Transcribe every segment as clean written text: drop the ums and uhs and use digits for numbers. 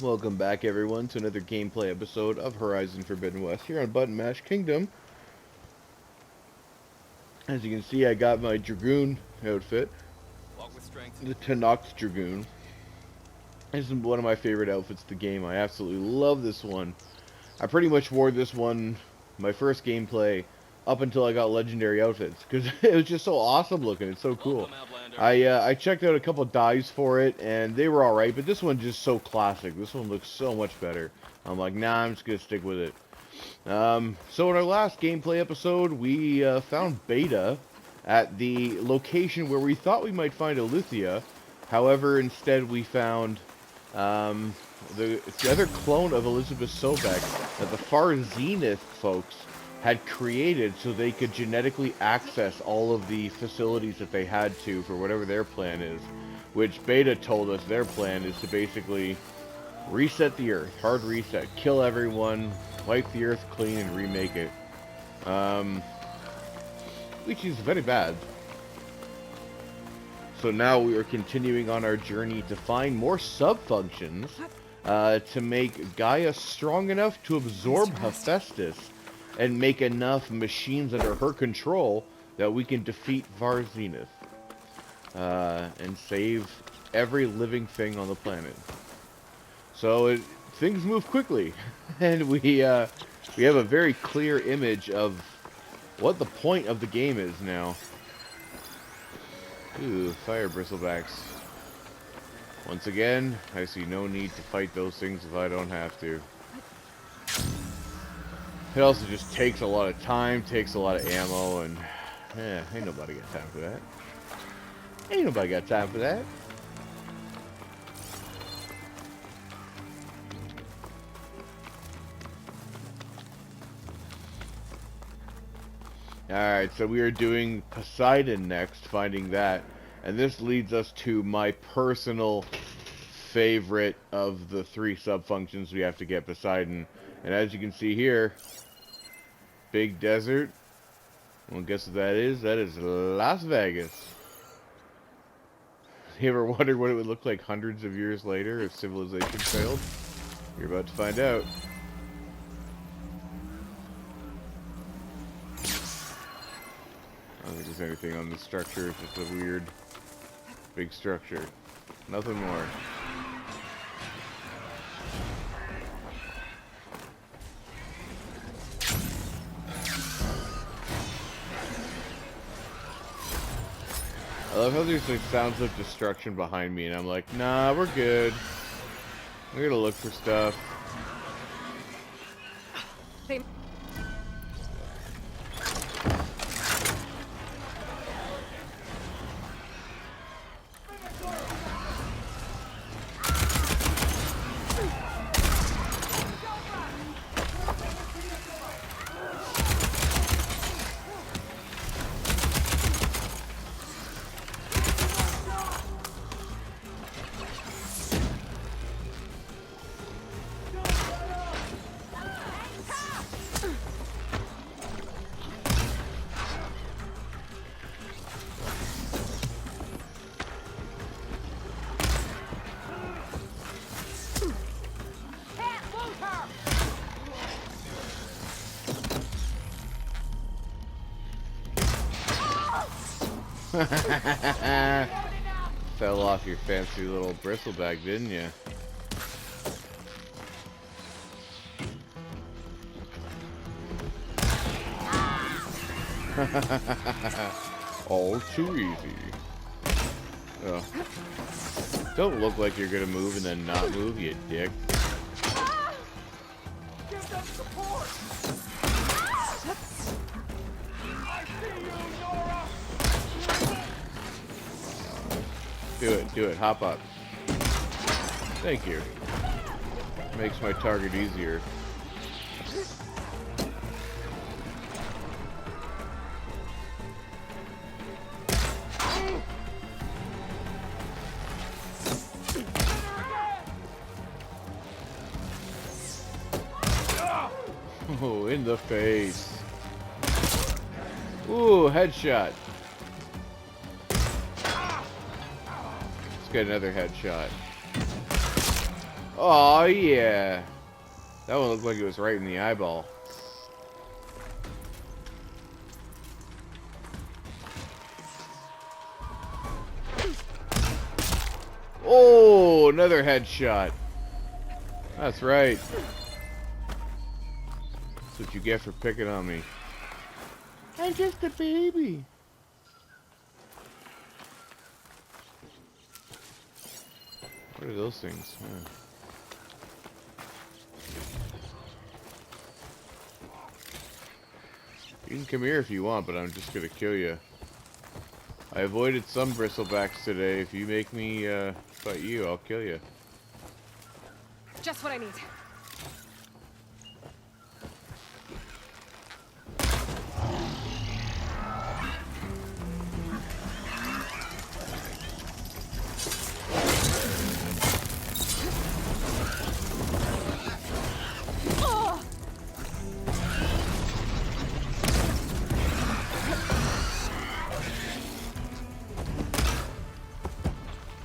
Welcome back, everyone, to another gameplay episode of Horizon Forbidden West here on Button Mash Kingdom. As you can see, I got my Dragoon outfit, the Tanox Dragoon. This is one of my favorite outfits in the game. I absolutely love this one. I pretty much wore this one my first gameplay up until I got legendary outfits because it was just so awesome looking. It's so cool. I checked out a couple dyes for it and they were alright, but this one's just so classic. This one looks so much better. I'm like, nah, I'm just gonna stick with it. So in our last gameplay episode, we found Beta at the location where we thought we might find Alethea. However, instead we found the other clone of Elizabeth Sobek that the Far Zenith folks had created so they could genetically access all of the facilities that they had to for whatever their plan is. Which Beta told us their plan is to basically reset the Earth, hard reset, kill everyone, wipe the Earth clean and remake it. Which is very bad. So now we are continuing on our journey to find more subfunctions to make Gaia strong enough to absorb Hephaestus and make enough machines under her control that we can defeat Far Zenith and save every living thing on the planet. So things move quickly, and we have a very clear image of what the point of the game is now. Ooh, fire bristlebacks. Once again, I see no need to fight those things if I don't have to. It also just takes a lot of time, takes a lot of ammo, and ain't nobody got time for that. Ain't nobody got time for that. Alright, so we are doing Poseidon next, finding that. And this leads us to my personal favorite of the three subfunctions we have to get Poseidon. And as you can see here, big desert. Well, guess what that is? That is Las Vegas. You ever wondered what it would look like hundreds of years later if civilization failed? You're about to find out. I don't think there's anything on this structure. It's just a weird, big structure. Nothing more. I love how there's like sounds of destruction behind me, and I'm like, nah, we're good. We're gonna look for stuff. Fell off your fancy little bristleback, didn't you? All too easy. Oh. Don't look like you're gonna move and then not move, you dick. Give them support. Do it, hop up. Thank you. Makes my target easier. Oh, in the face. Ooh, headshot. Let's get another headshot. Oh yeah. That one looked like it was right in the eyeball. Oh, another headshot. That's right. That's what you get for picking on me. I'm just a baby. What are those things? You can come here if you want, but I'm just gonna kill you. I avoided some bristlebacks today. If you make me fight you, I'll kill you. Just what I need.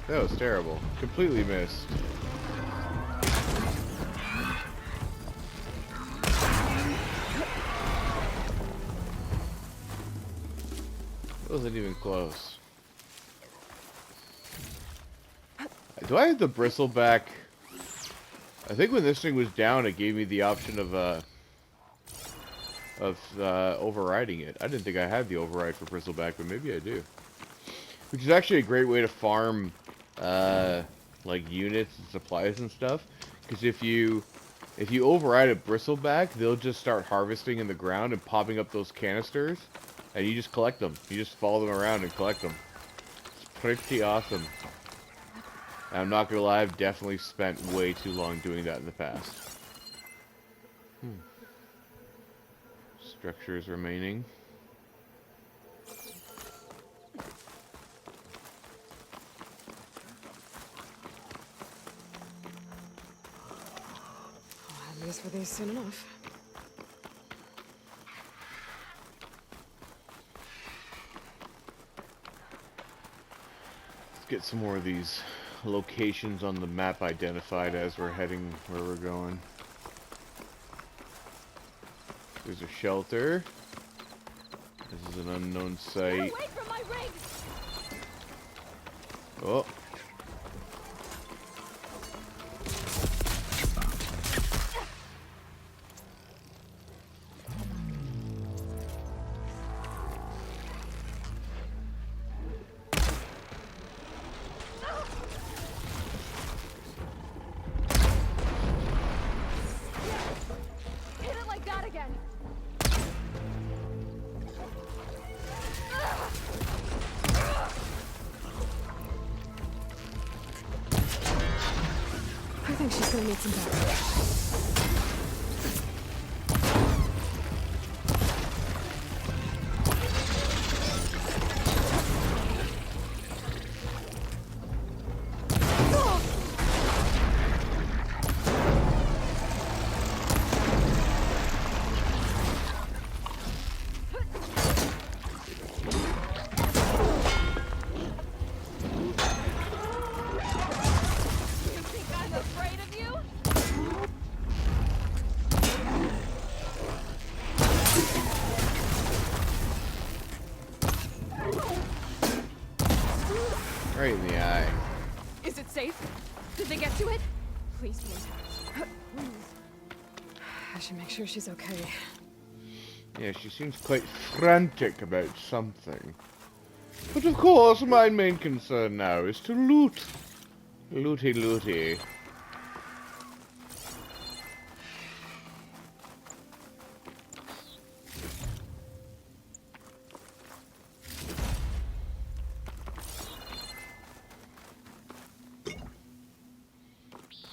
That was terrible. Completely missed. It wasn't even close. Do I have the bristleback? I think when this thing was down, it gave me the option of overriding it. I didn't think I had the override for bristleback, but maybe I do. Which is actually a great way to farm, like units and supplies and stuff. Because if you override a bristleback, they'll just start harvesting in the ground and popping up those canisters, and you just collect them. You just follow them around and collect them. It's pretty awesome. And I'm not gonna lie, I've definitely spent way too long doing that in the past. Structures remaining. I guess we're there soon enough. Let's get some more of these locations on the map identified as we're heading where we're going. There's a shelter. This is an unknown site. Get away from my rig! Oh. Hit it like that again! I think she's gonna need some backup. Right in the eye. Is it safe? Did they get to it? Please be intact. I should make sure she's okay. Yeah, she seems quite frantic about something. But of course, my main concern now is to loot. Looty looty.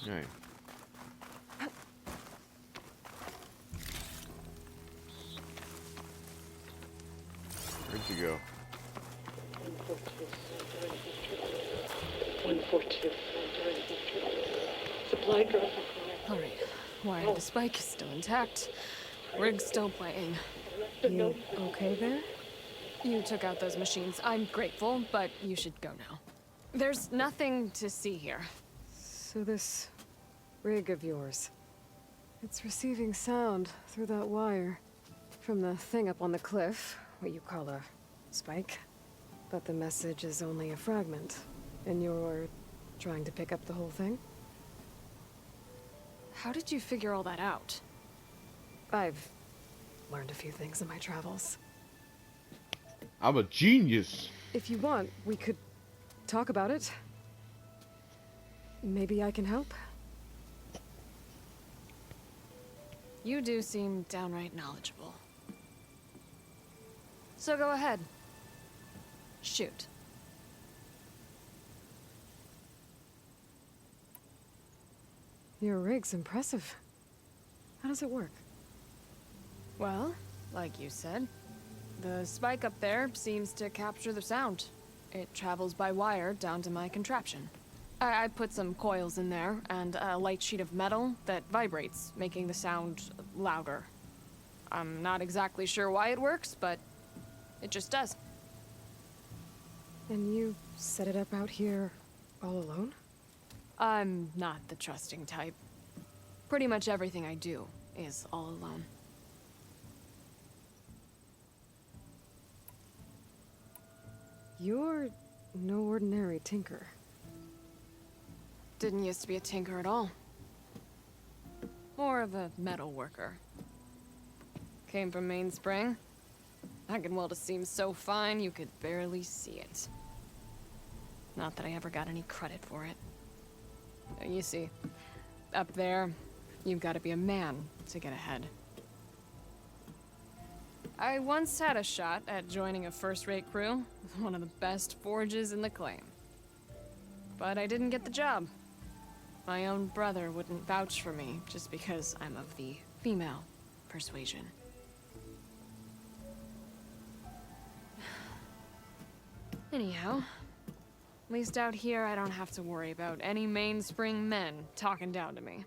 Right. Where'd you go? 142. Supply drop. All right. Wire the spike is still intact. Rig's still playing. You okay there? You took out those machines. I'm grateful, but you should go now. There's nothing to see here. So this rig of yours. It's receiving sound through that wire. From the thing up on the cliff, what you call a spike. But the message is only a fragment. And you're trying to pick up the whole thing? How did you figure all that out? I've learned a few things in my travels. I'm a genius. If you want, we could talk about it. Maybe I can help? You do seem downright knowledgeable. So go ahead. Shoot. Your rig's impressive. How does it work? Well, like you said, the spike up there seems to capture the sound. It travels by wire down to my contraption. I put some coils in there and a light sheet of metal that vibrates, making the sound louder. I'm not exactly sure why it works, but it just does. And you set it up out here all alone? I'm not the trusting type. Pretty much everything I do is all alone. You're no ordinary tinker. Didn't used to be a tinker at all. More of a metal worker. Came from Mainspring. I can weld a seam so fine you could barely see it. Not that I ever got any credit for it. You see, up there, you've got to be a man to get ahead. I once had a shot at joining a first-rate crew with one of the best forges in the claim. But I didn't get the job. My own brother wouldn't vouch for me just because I'm of the female persuasion. Anyhow, at least out here I don't have to worry about any Mainspring men talking down to me.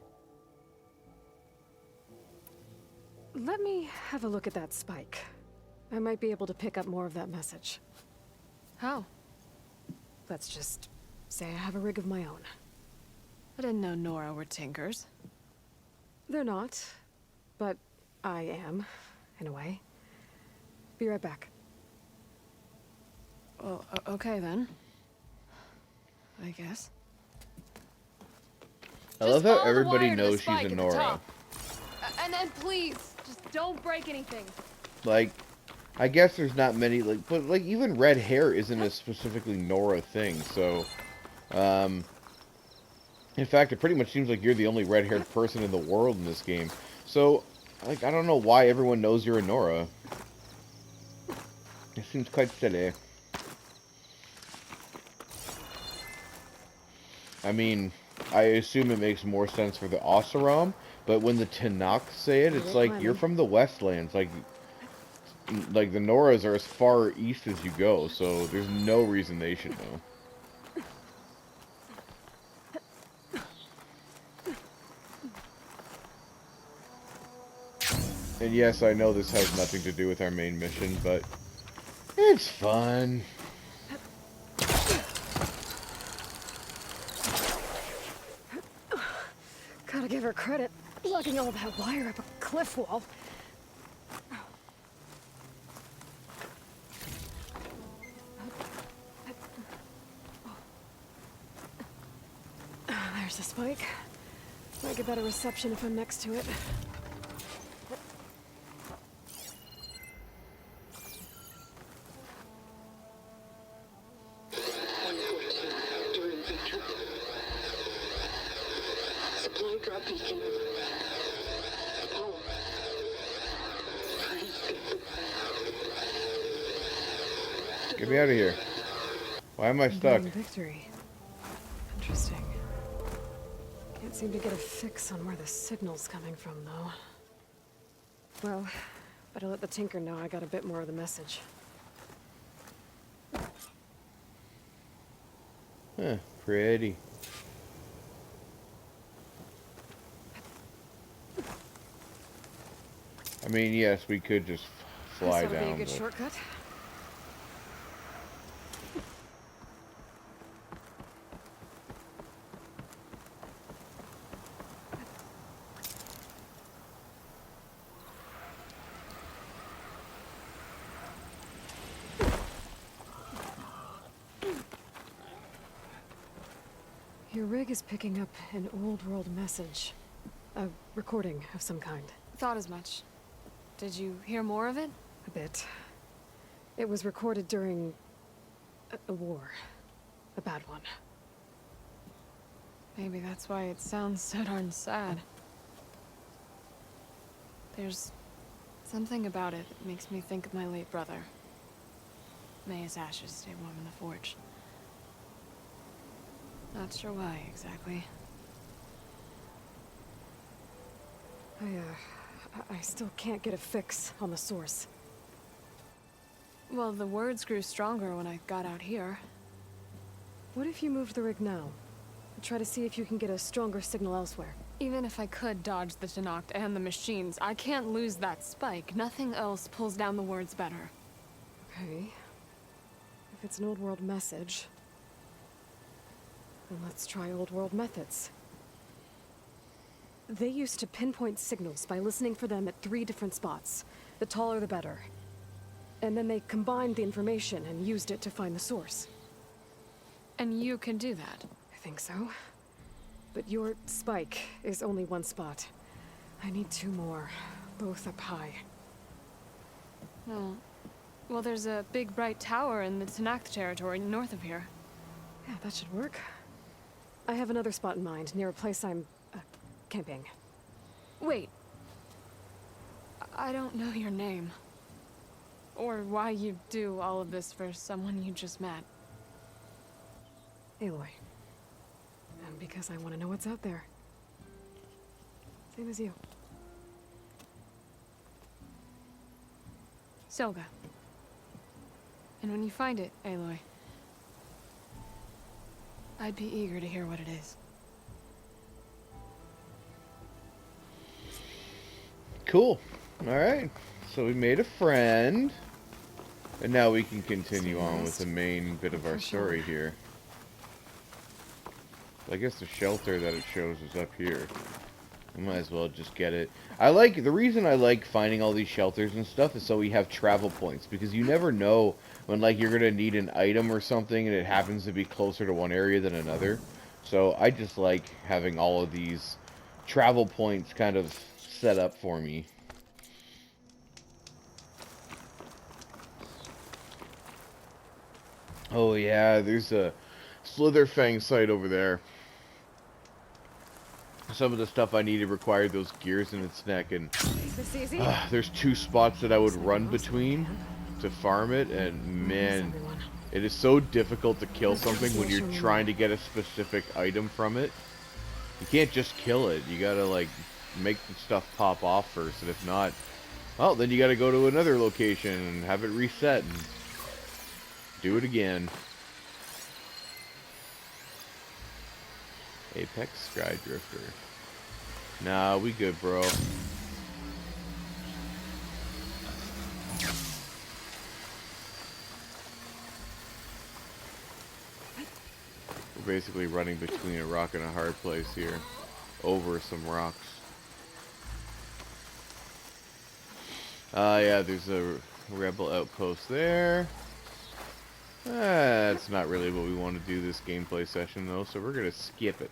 Let me have a look at that spike. I might be able to pick up more of that message. How? Let's just say I have a rig of my own. I didn't know Nora were tinkers. They're not, but I am, in a way. Be right back. Oh, okay then. I guess. I love how everybody knows she's a Nora. And then please, just don't break anything. Like, I guess there's not many, like, but, like, even red hair isn't a specifically Nora thing, so, in fact, it pretty much seems like you're the only red-haired person in the world in this game. So, like, I don't know why everyone knows you're a Nora. It seems quite silly. I mean, I assume it makes more sense for the Oseram, but when the Tenaks say it, it's like, you're from the Westlands. Like, the Noras are as far east as you go, so there's no reason they should know. And yes, I know this has nothing to do with our main mission, but it's fun. Gotta give her credit, lugging all that wire up a cliff wall. There's the spike. Might get better reception if I'm next to it. Get me out of here. Why am I stuck? Victory. Interesting. Can't seem to get a fix on where the signal's coming from, though. Well, better let the Tinker know I got a bit more of the message. Huh, pretty. I mean, yes, we could just fly down. That'll be a good shortcut. Your rig is picking up an old world message. A recording of some kind. Thought as much. Did you hear more of it? A bit. It was recorded during a war. A bad one. Maybe that's why it sounds so darn sad. There's something about it that makes me think of my late brother. May his ashes stay warm in the forge. Not sure why, exactly. I still can't get a fix on the source. Well, the words grew stronger when I got out here. What if you moved the rig now? Try to see if you can get a stronger signal elsewhere. Even if I could dodge the Tennoct and the machines, I can't lose that spike. Nothing else pulls down the words better. Okay. If it's an old world message, then let's try old world methods. They used to pinpoint signals by listening for them at 3 different spots. The taller the better. And then they combined the information and used it to find the source. And you can do that? I think so. But your spike is only 1 spot. I need 2 more, both up high. Oh. Well, there's a big bright tower in the Tennoct territory north of here. Yeah, that should work. I have another spot in mind, near a place I'm, camping. Wait. I don't know your name. Or why you do all of this for someone you just met. Aloy. And because I want to know what's out there. Same as you. Selga. And when you find it, Aloy, I'd be eager to hear what it is. Cool. Alright. So we made a friend. And now we can continue on with the main bit of our story here. I guess the shelter that it shows is up here. I might as well just get it. The reason I like finding all these shelters and stuff is so we have travel points. Because you never know when, like, you're going to need an item or something and it happens to be closer to one area than another. So I just like having all of these travel points kind of set up for me. Oh yeah, there's a Slitherfang site over there. Some of the stuff I needed required those gears in its neck, and there's 2 spots that I would run between to farm it, and man, it is so difficult to kill something when you're trying to get a specific item from it. You can't just kill it, you gotta like make the stuff pop off first, and if not, well, then you gotta go to another location and have it reset and do it again. Apex Skydrifter. Nah, we good, bro. We're basically running between a rock and a hard place here. Over some rocks. Yeah, there's a rebel outpost there. That's not really what we want to do this gameplay session, though, so we're going to skip it.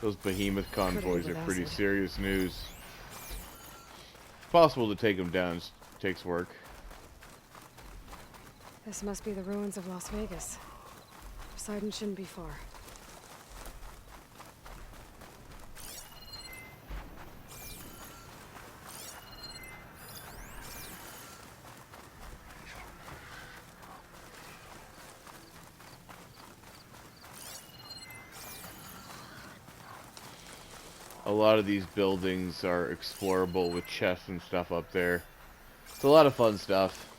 Those behemoth convoys are pretty serious news. It's possible to take them down. It takes work. This must be the ruins of Las Vegas. Poseidon shouldn't be far. A lot of these buildings are explorable with chests and stuff up there. It's a lot of fun stuff.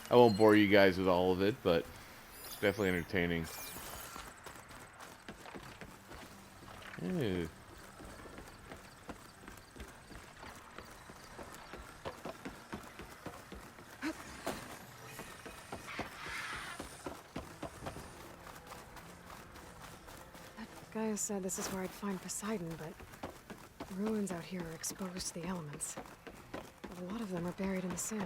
I won't bore you guys with all of it, but it's definitely entertaining. Ew. Gaia said this is where I'd find Poseidon, but the ruins out here are exposed to the elements. A lot of them are buried in the sand.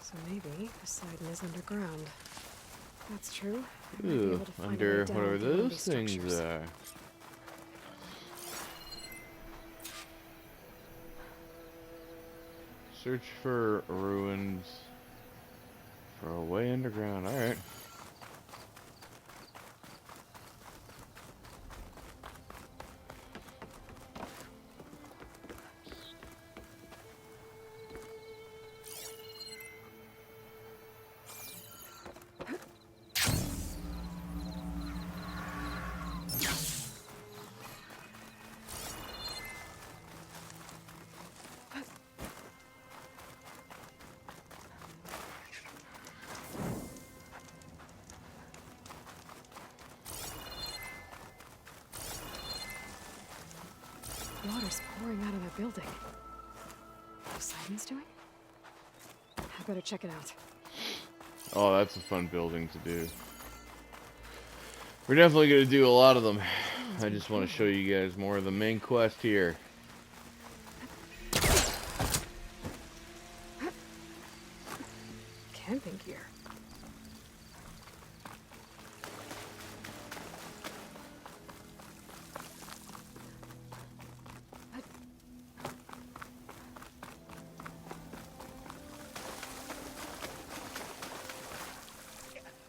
So maybe Poseidon is underground. If that's true, I might be Ooh, able to find a under way down whatever through one of those these things structures. are. Search for ruins for a way underground. Alright. Water's pouring out of that building. Poseidon's doing? I better check it out. Oh, that's a fun building to do. We're definitely going to do a lot of them. I just want to show you guys more of the main quest here. Camping gear.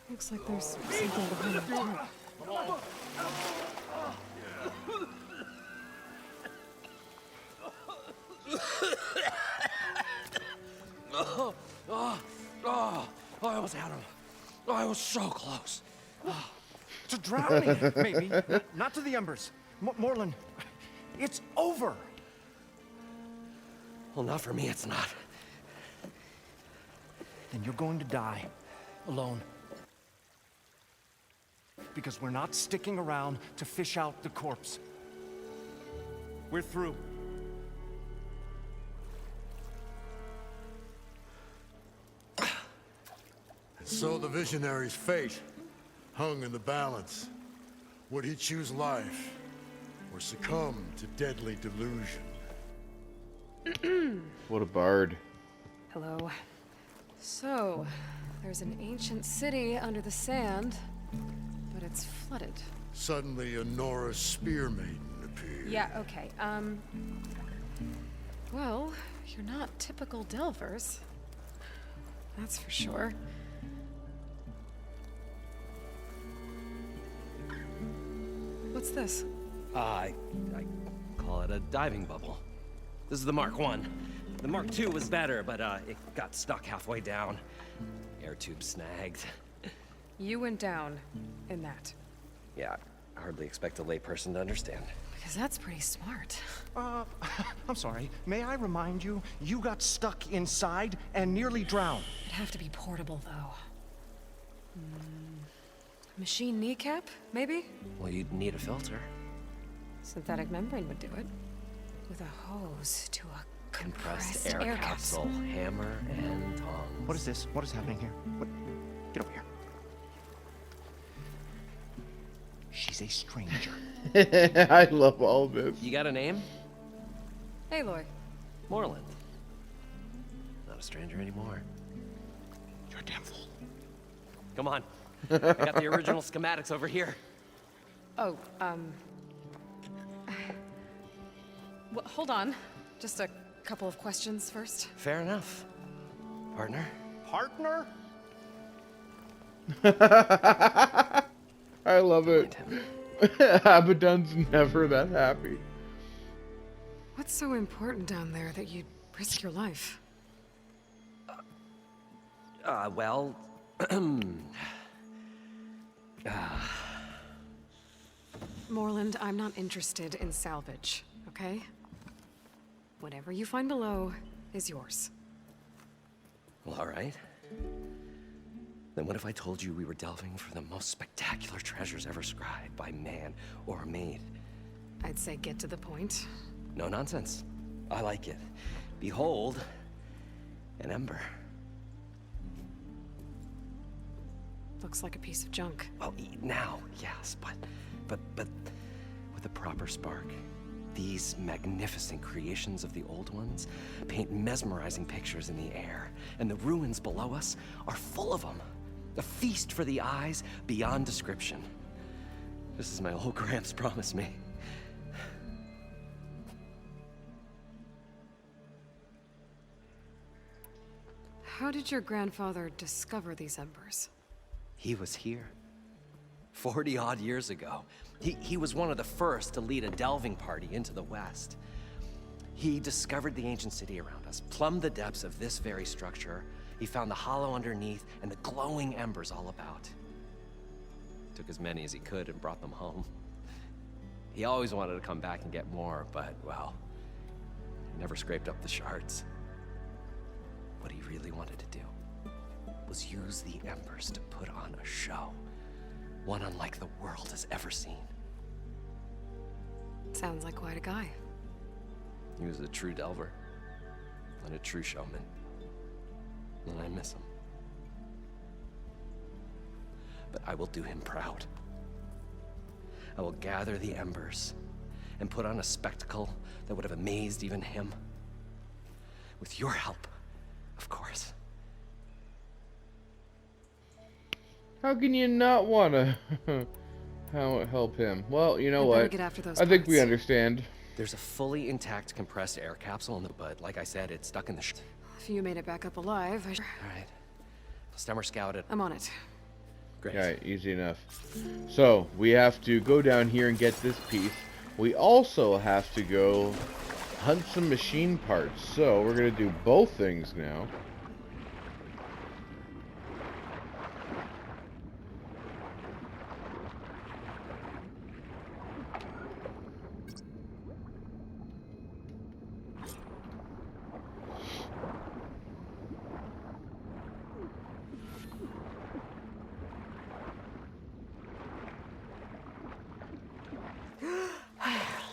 Looks like there's something behind that tarp. I almost had him. Oh, I was so close. To drowning, maybe. Not to the embers. Moreland, it's over. Well, not for me, it's not. Then you're going to die. Alone. Because we're not sticking around to fish out the corpse. We're through. So the visionary's fate hung in the balance. Would he choose life or succumb to deadly delusion? What a bard. Hello. So, there's an ancient city under the sand, but it's flooded. Suddenly a Norse spear maiden appeared. Yeah, okay. Well, you're not typical Delvers. That's for sure. What's this? I call it a diving bubble. This is the Mark 1. The Mark 2 was better, but it got stuck halfway down. Air tube snagged. You went down in that. Yeah, I hardly expect a layperson to understand. Because that's pretty smart. I'm sorry. May I remind you, you got stuck inside and nearly drowned. It'd have to be portable, though. Machine kneecap, maybe? Well, you'd need a filter. Synthetic membrane would do it. With a hose to a Compressed air capsule, hammer, and tongs. What is this? What is happening here? What? Get over here. She's a stranger. I love all this. You got a name? Aloy. Moreland. Not a stranger anymore. You're a damn fool. Come on. I got the original schematics over here. Oh, well, hold on. Just a couple of questions first. Fair enough. Partner? Partner? I love it. Abaddon's never that happy. What's so important down there that you'd risk your life? Well... Moreland, I'm not interested in salvage, okay? Whatever you find below is yours. Well, all right. Then what if I told you we were delving for the most spectacular treasures ever scribed by man or maid? I'd say get to the point. No nonsense. I like it. Behold, an ember. Looks like a piece of junk. Well, now, yes, but but with a proper spark. These magnificent creations of the old ones paint mesmerizing pictures in the air, and the ruins below us are full of them. A feast for the eyes beyond description. This is my old Gramps promised me. How did your grandfather discover these embers? He was here 40-odd years ago. He was one of the first to lead a delving party into the West. He discovered the ancient city around us, plumbed the depths of this very structure. He found the hollow underneath and the glowing embers all about. Took as many as he could and brought them home. He always wanted to come back and get more, but, well, he never scraped up the shards. What he really wanted to do was use the embers to put on a show. One unlike the world has ever seen. Sounds like quite a guy. He was a true delver and a true showman. And I miss him. But I will do him proud. I will gather the embers and put on a spectacle that would have amazed even him. With your help, of course. How can you not want to help him? Well, you know I'd better what? get after those I think we parts. understand. There's a fully intact compressed air capsule in the, but like I said, it's stuck in the If you made it back up alive, I All right. Stemmer scouted. I'm on it. Great. Yeah, easy enough. So, we have to go down here and get this piece. We also have to go hunt some machine parts. So, we're going to do both things now.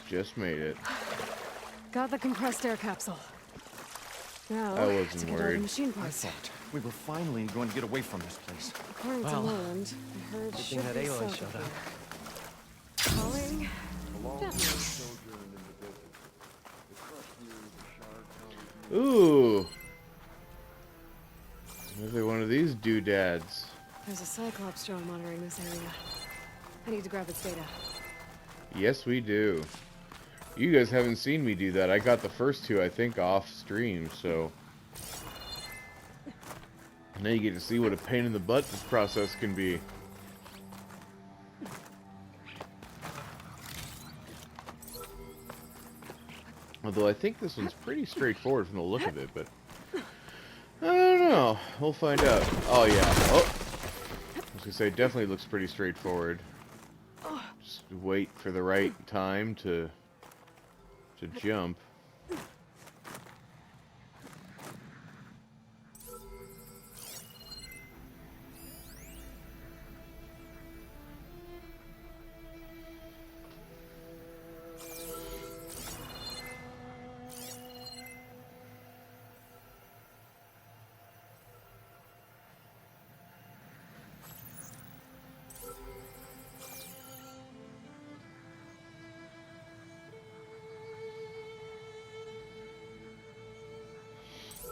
Just made it. Got the compressed air capsule. Now, I wasn't to get all the worried. machine I parts. thought we were finally going to get away from this place. According to Well, Roland, I heard Good should thing that be Aloy south showed of up. here. Calling. Gently. Ooh. Another one of these doodads. There's a Cyclops drone monitoring this area. I need to grab its data. Yes, we do. You guys haven't seen me do that. I got the first two, I think, off stream, so... Now you get to see what a pain in the butt this process can be. Although I think this one's pretty straightforward from the look of it, but... I don't know. We'll find out. Oh, yeah. Oh! I was gonna say, it definitely looks pretty straightforward. Just wait for the right time to jump.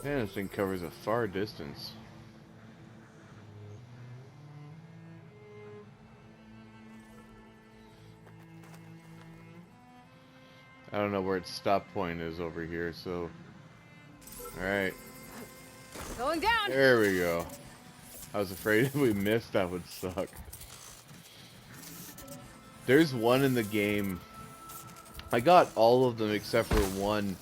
Man, this thing covers a far distance. I don't know where its stop point is over here, so... Alright, Going down! there we go. I was afraid if we missed, that would suck. There's one in the game. I got all of them except for one.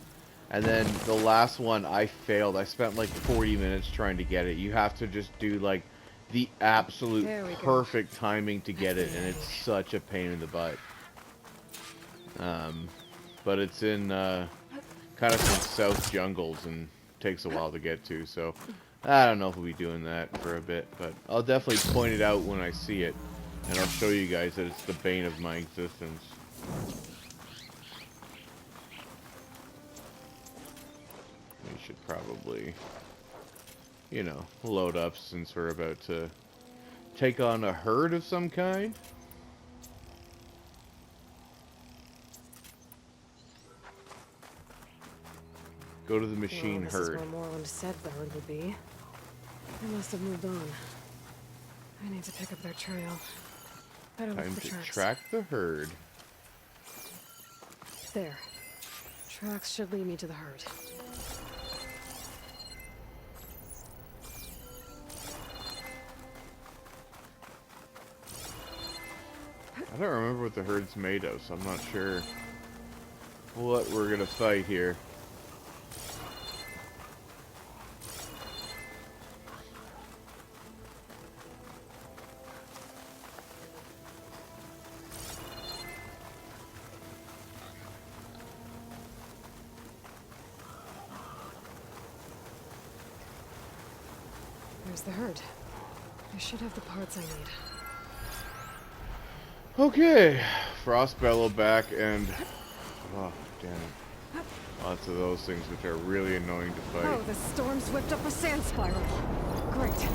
And then the last one, I failed. I spent like 40 minutes trying to get it. You have to just do like the absolute There we go. perfect timing to get it, and it's such a pain in the butt. But it's in kind of some south jungles and takes a while to get to. So I don't know if we'll be doing that for a bit, but I'll definitely point it out when I see it, and I'll show you guys that it's the bane of my existence. We should probably, you know, load up since we're about to take on a herd of some kind. Go to the machine Well, this herd. is where Moreland said the herd would be. They must have moved on. I need to pick up their trail. Better look Time for to tracks. track the herd. There. Tracks should lead me to the herd. I don't remember what the herd's made of, so I'm not sure what we're gonna fight here. There's the herd. I should have the parts I need. Okay, Frost Bellow back and oh damn it. Lots of those things which are really annoying to fight. Oh, the storm's whipped up a sand spiral. Great.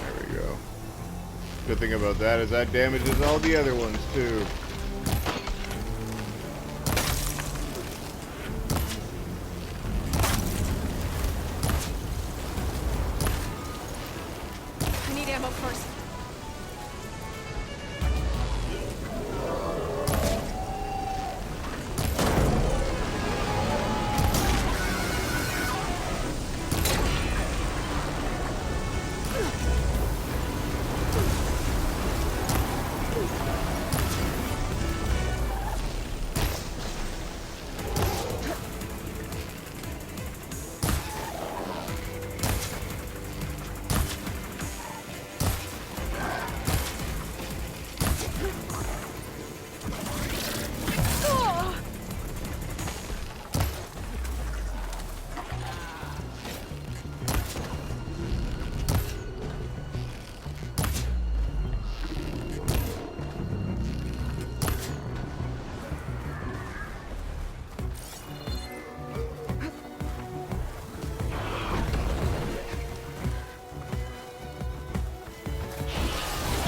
There we go. Good thing about that is that damages all the other ones too. I need ammo first.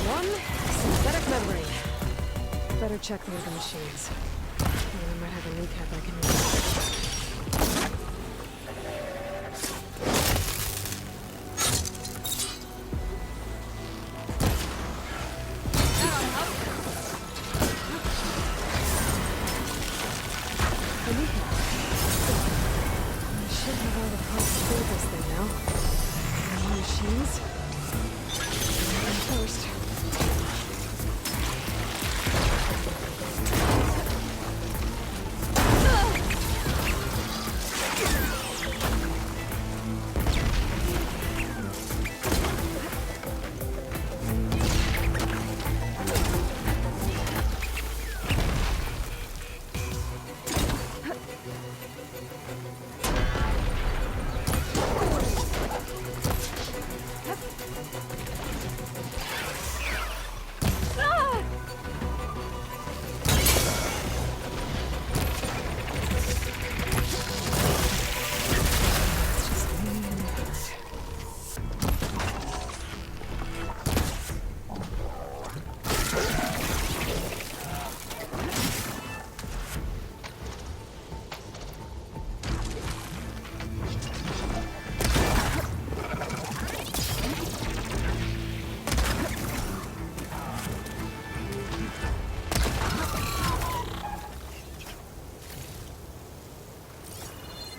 One synthetic membrane. Better check the other machines. I might have a kneecap I can use. A kneecap. I should have all the parts to build this thing now. More machines. First.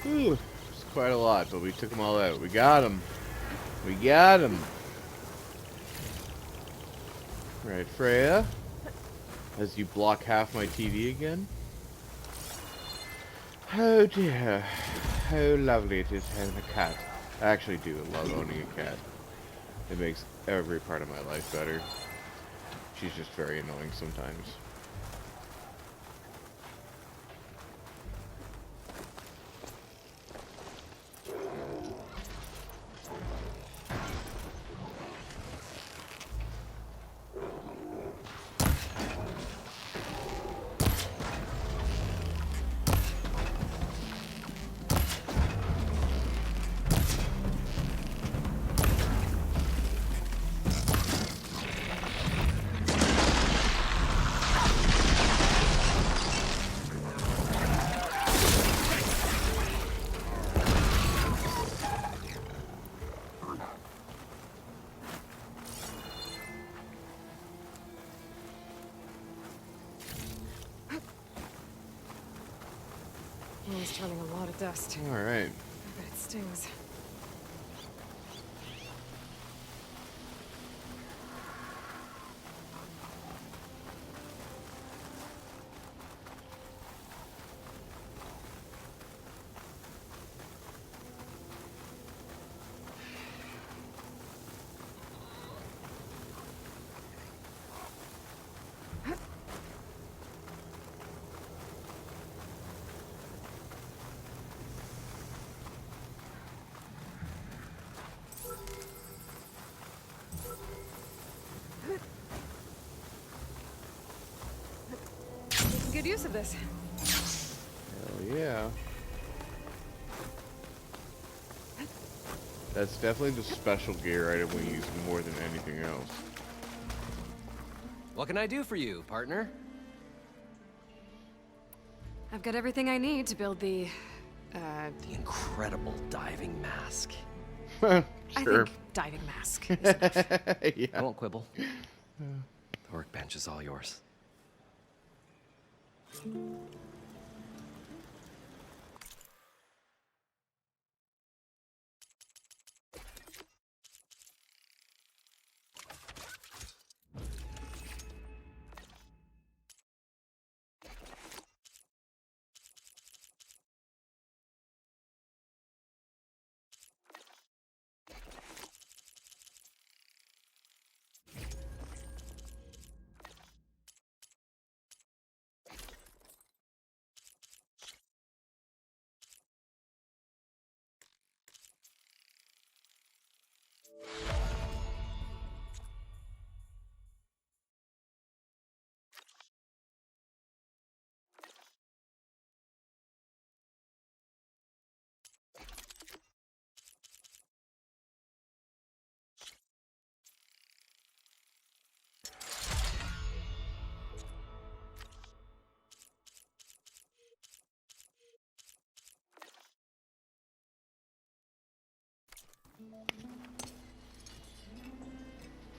Ooh, it's quite a lot, but we took them all out. We got them. We got them. Right, Freya. As you block half my TV again. Oh dear. How lovely it is having a cat. I actually do love owning a cat. It makes every part of my life better. She's just very annoying sometimes. Oh, it's turning a lot of dust. Alright. I bet it stings. Good use of this. Hell yeah. That's definitely the special gear item we use more than anything else. What can I do for you, partner? I've got everything I need to build the The incredible diving mask. I Sure. think diving mask is enough. I Yeah. won't quibble. The workbench is all yours.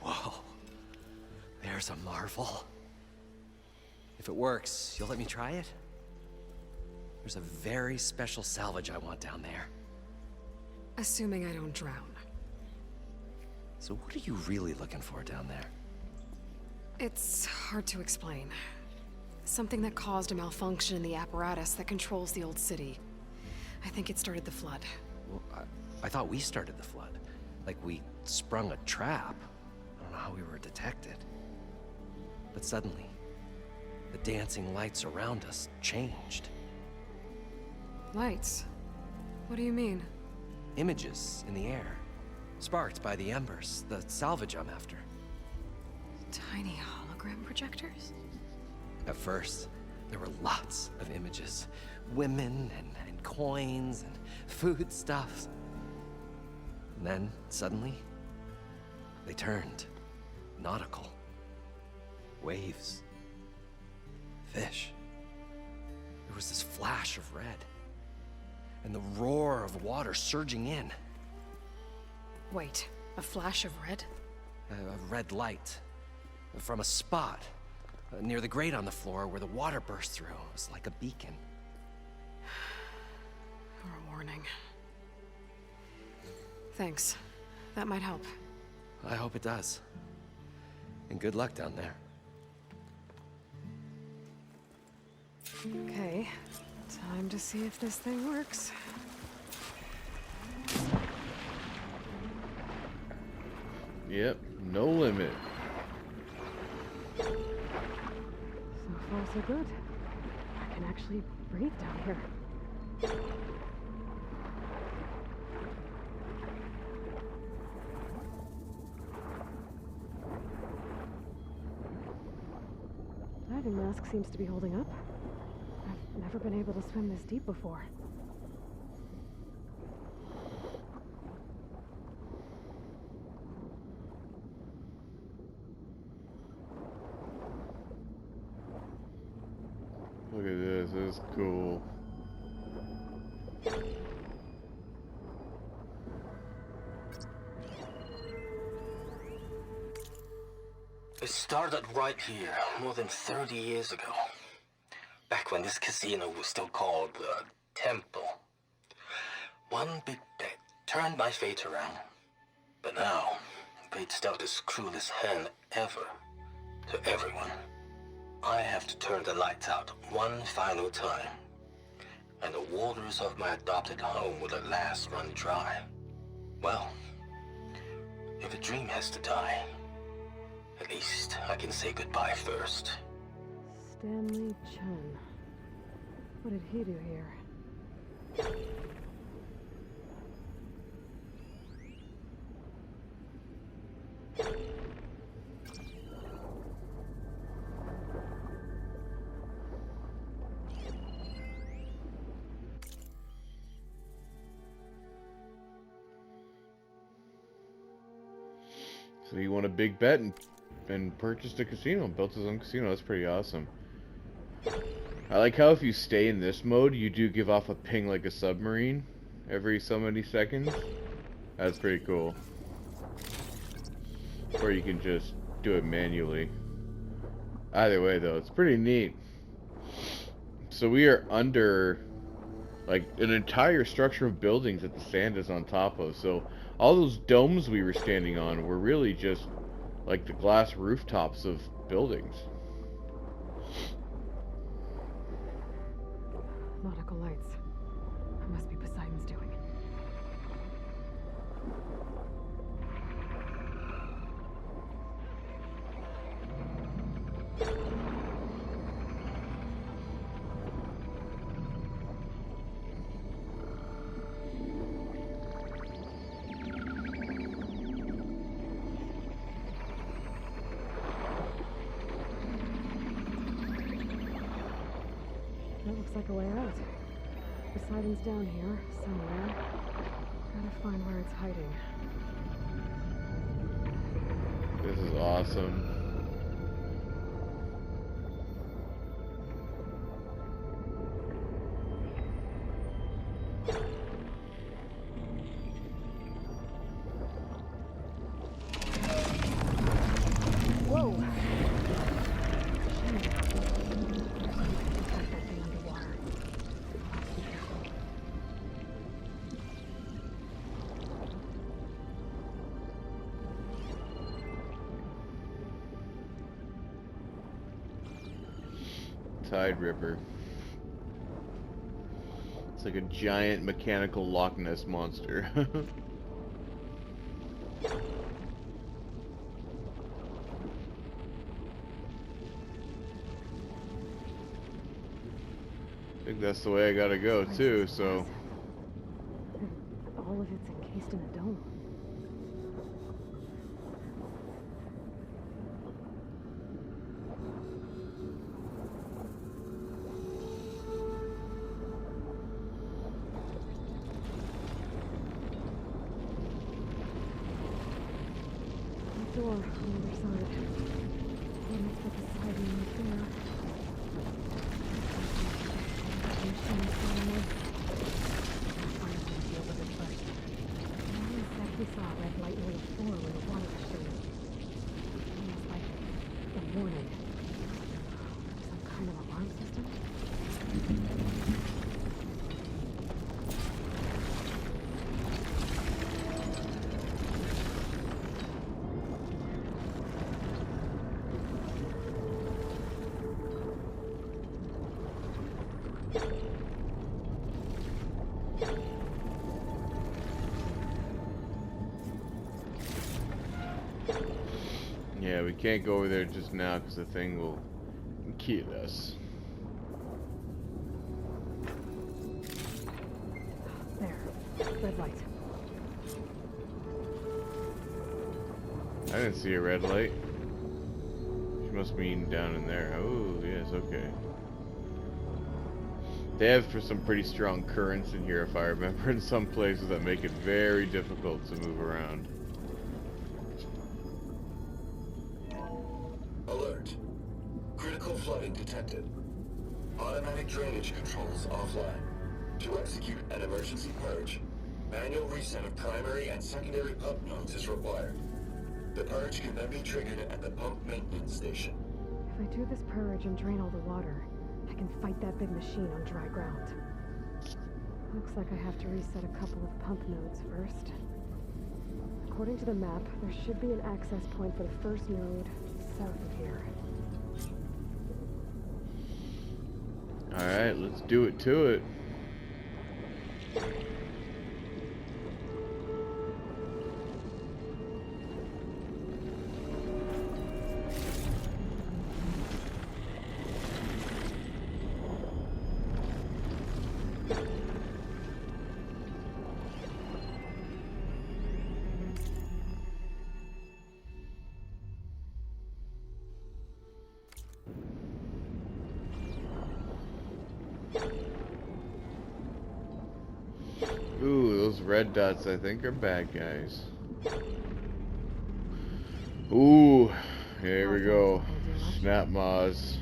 Whoa. There's a marvel. If it works, you'll let me try it? There's a very special salvage I want down there. Assuming I don't drown. So what are you really looking for down there? It's hard to explain. Something that caused a malfunction in the apparatus that controls the old city. I think it started the flood. Well, I thought we started the flood. Like we sprung a trap. I don't know how we were detected. But suddenly, the dancing lights around us changed. Lights? What do you mean? Images in the air, sparked by the embers, the salvage I'm after. Tiny hologram projectors? At first, there were lots of images. Women and coins and foodstuffs. And then, suddenly, they turned nautical. Waves. Fish. There was this flash of red. And the roar of water surging in. Wait, a flash of red? A red light. From a spot near the grate on the floor where the water burst through. It was like a beacon. Or a warning. Thanks. That might help. I hope it does. And good luck down there. Okay, time to see if this thing works. Yep, no limit. So far, so good. I can actually breathe down here. Diving mask seems to be holding up. I've never been able to swim this deep before. Look at this. This is cool. It started right here, more than 30 years ago. Back when this casino was still called the Temple. One big bet turned my fate around. But now, fate's dealt this cruelest hand ever to everyone. I have to turn the lights out one final time. And the waters of my adopted home will at last run dry. Well, if a dream has to die, at least I can say goodbye first. Stanley Chen. What did he do here? So he won a big bet and purchased a casino, built his own casino. That's pretty awesome. I like how if you stay in this mode, you do give off a ping like a submarine every so many seconds. That's pretty cool. Or you can just do it manually. Either way though, it's pretty neat. So we are under like an entire structure of buildings that the sand is on top of. So all those domes we were standing on were really just like the glass rooftops of buildings. Nautical lights. That must be Poseidon's doing. That looks like a way out. Poseidon's down here, somewhere. Gotta find where it's hiding. This is awesome. Whoa! Tide Ripper. It's like a giant mechanical Loch Ness monster. I think that's the way I gotta go too, so All of it's encased in a dome. Door on the other side. What is the Poseidon right there? We saw a red light near the floor when the water was showing. Almost like a warning. Some kind of alarm system? we can't go over there just now because the thing will kill us. There. Red light. I didn't see a red light. She must mean down in there. Oh, yes, okay. They have for some pretty strong currents in here, if I remember, in some places that make it very difficult to move around. Alert. Critical flooding detected. Automatic drainage controls offline. To execute an emergency purge, manual reset of primary and secondary pump nodes is required. The purge can then be triggered at the pump maintenance station. If I do this purge and drain all the water, I can fight that big machine on dry ground. Looks like I have to reset a couple of pump nodes first. According to the map, there should be an access point for the first node south of here. Alright, let's do it to it. Ooh, those red dots I think are bad guys. Ooh, here we go. Snap Moz.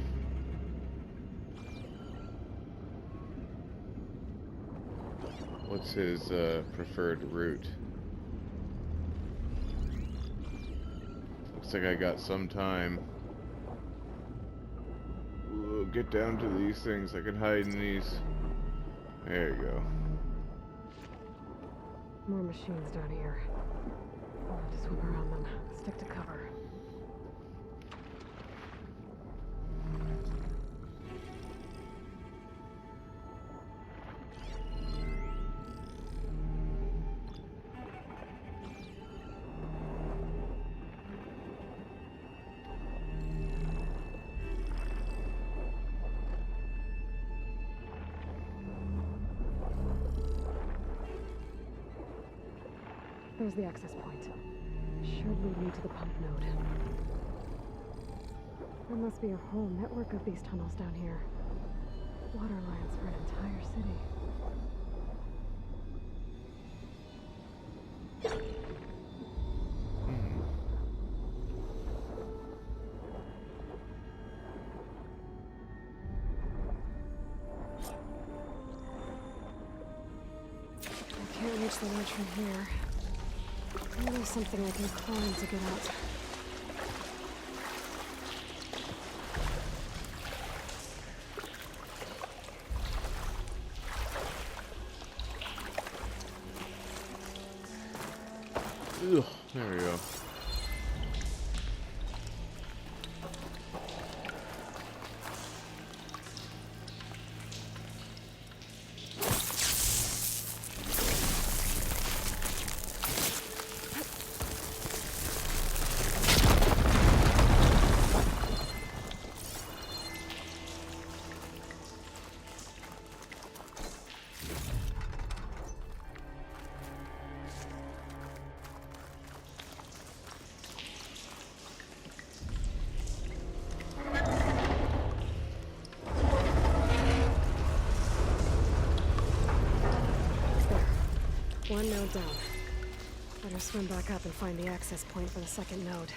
What's his preferred route? Looks like I got some time. Ooh, get down to these things. I can hide in these. There you go. More machines down here. I'll have to swim around them. Stick to cover. There's the access point. Should lead me to the pump node. There must be a whole network of these tunnels down here. Water lines for an entire city. I can't reach the ledge from here. Maybe something I can climb to get out. Ugh, there we go. One node down. Better swim back up and find the access point for the second node.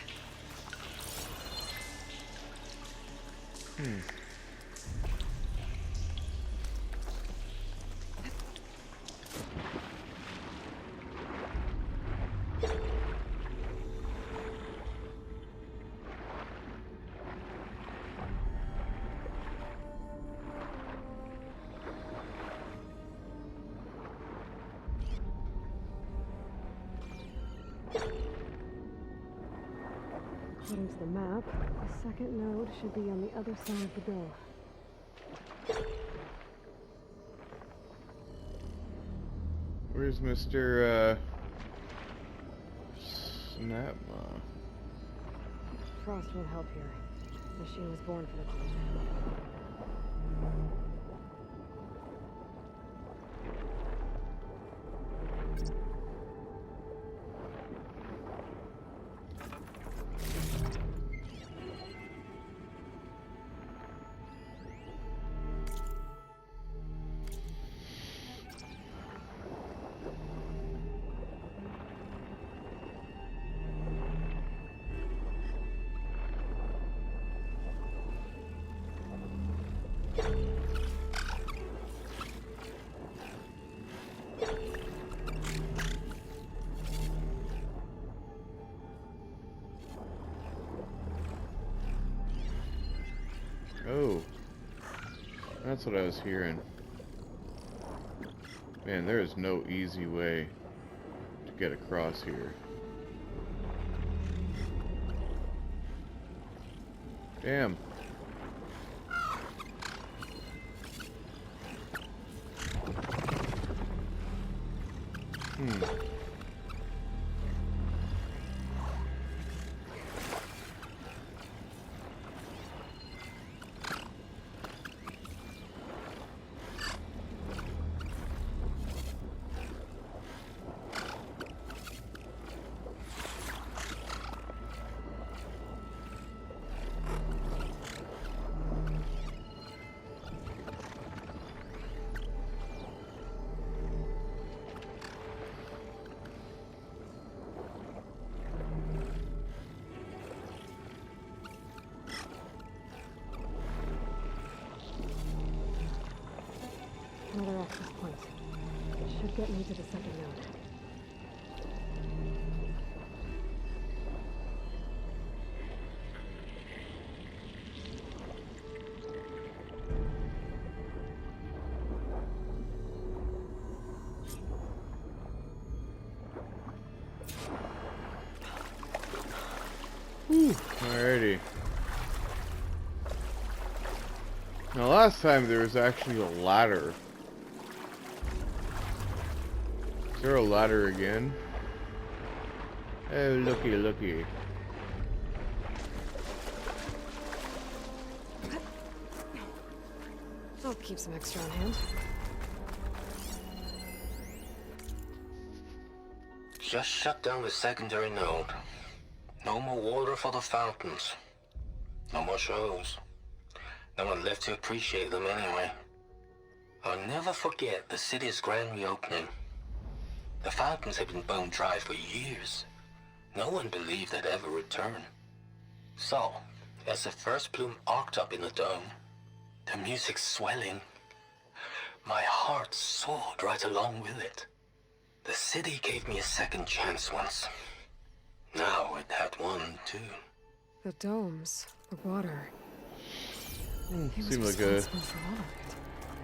According to the map, the second node should be on the other side of the bill. Where's Mr. Snapma? Frost won't help here. The machine was born for the cold. Oh, that's what I was hearing. Man, there is no easy way to get across here. Damn. Another access point. It should get me to the second node. Alrighty. Now last time there was actually a ladder. Is there a ladder again? Oh, looky, looky. I'll keep some extra on hand. Just shut down the secondary node. No more water for the fountains. No more shows. No one left to appreciate them anyway. I'll never forget the city's grand reopening. The fountains had been bone dry for years. No one believed they'd ever return. So, as the first plume arced up in the dome, the music swelling, my heart soared right along with it. The city gave me a second chance once. Now it had one, too. The domes, the water. He was Seemed like a responsible for all of it.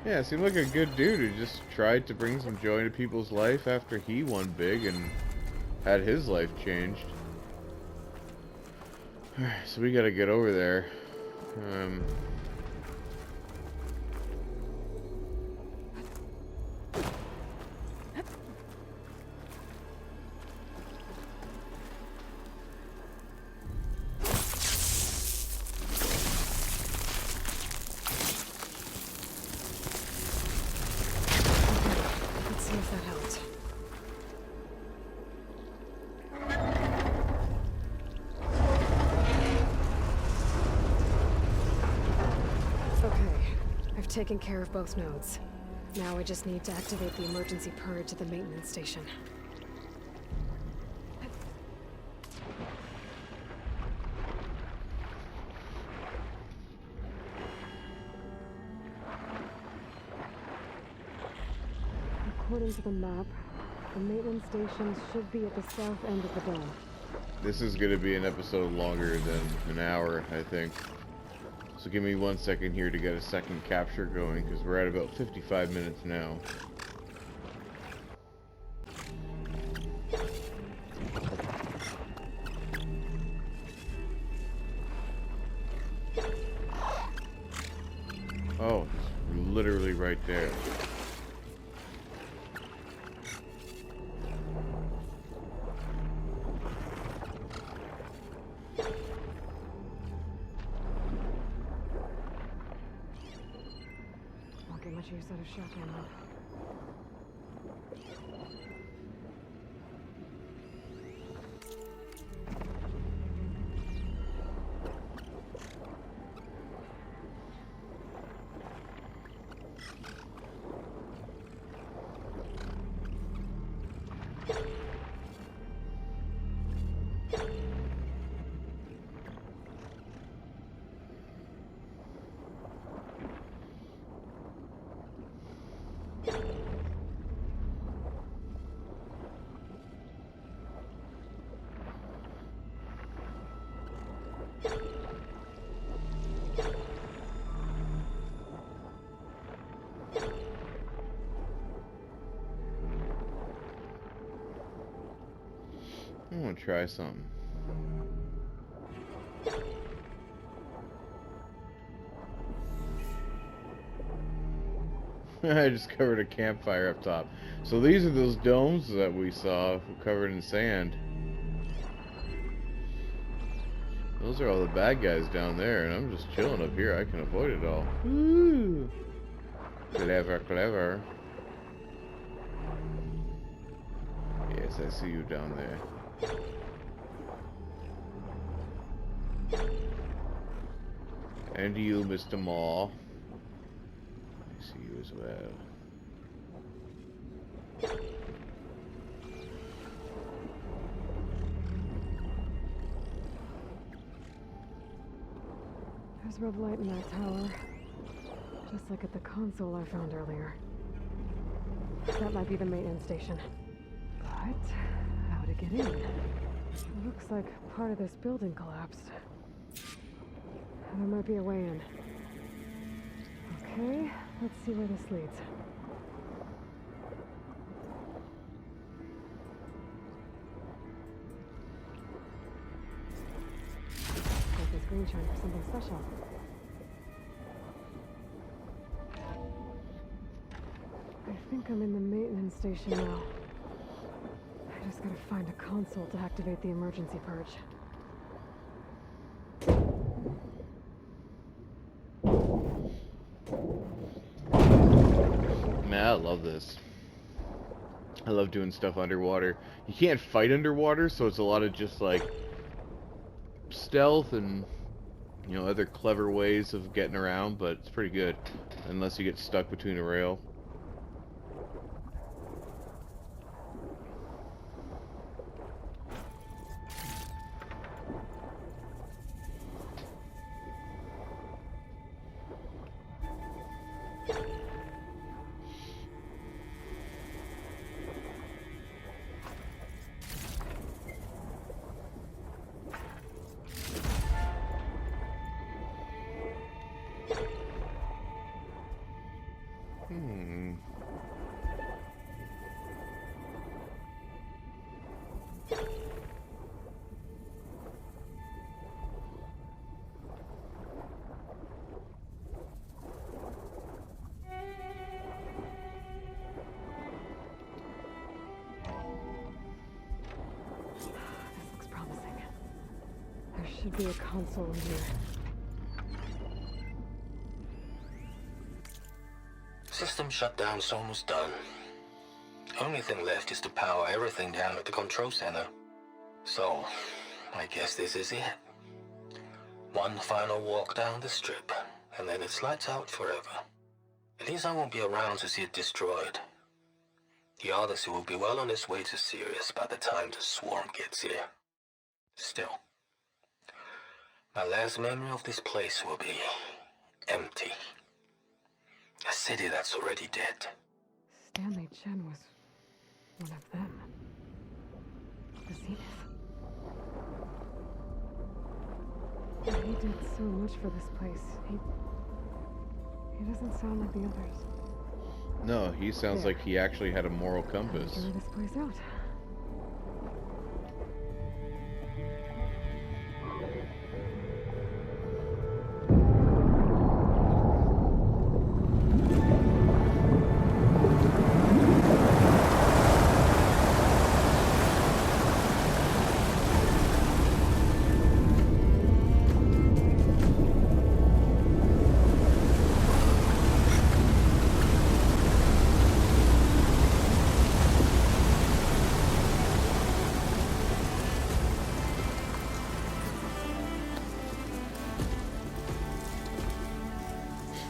yeah, seemed like a good dude who just tried to bring some joy to people's life after he won big and had his life changed. Alright, so we gotta get over there. Let's see if that helped. Okay, I've taken care of both nodes. Now I just need to activate the emergency purge at the maintenance station. According to the map, the maintenance station should be at the south end of the dome. This is gonna be an episode longer than an hour, I think. So give me 1 second here to get a second capture going, because we're at about 55 minutes now. Oh, it's literally right there. much use out of shock ammo. I want to try something. I discovered a campfire up top. So these are those domes that we saw covered in sand. Those are all the bad guys down there, and I'm just chilling up here. I can avoid it all. Ooh. Clever, clever. Yes, I see you down there. And you, Mr. Maw. I see you as well. There's red light in that tower. Just like at the console I found earlier. That might be the maintenance station. But how to get in? It looks like part of this building collapsed. There might be a way in. Okay, let's see where this leads. Got this green shine for something special. I think I'm in the maintenance station now. I just gotta find a console to activate the emergency purge. Man, I love this. I love doing stuff underwater. You can't fight underwater, so it's a lot of just like stealth and, you know, other clever ways of getting around, but it's pretty good. Unless you get stuck between a rail. Should be a console in here. System shutdown's almost done. Only thing left is to power everything down at the control center. So, I guess this is it. One final walk down the strip, and then it's lights out forever. At least I won't be around to see it destroyed. The Odyssey will be well on its way to Sirius by the time the swarm gets here. Still, my last memory of this place will be empty. A city that's already dead. Stanley Chen was one of them. The Zenith. He did so much for this place. He doesn't sound like the others. No, he sounds like he actually had a moral compass. Figure this place out.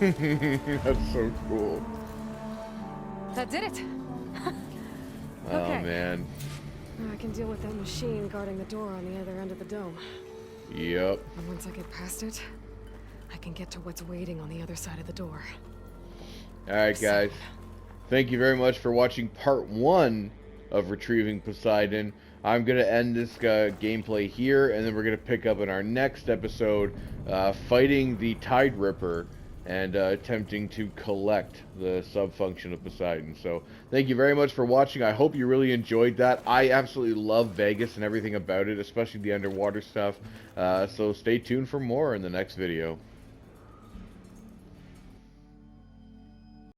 That's so cool. That did it. Oh Okay. man. Now I can deal with that machine guarding the door on the other end of the dome. Yep. And once I get past it, I can get to what's waiting on the other side of the door. Alright guys. Thank you very much for watching part 1 of Retrieving Poseidon. I'm going to end this gameplay here, and then we're going to pick up in our next episode fighting the Tide Ripper and attempting to collect the subfunction of Poseidon. So thank you very much for watching. I hope you really enjoyed that. I absolutely love Vegas and everything about it, especially the underwater stuff. So stay tuned for more in the next video.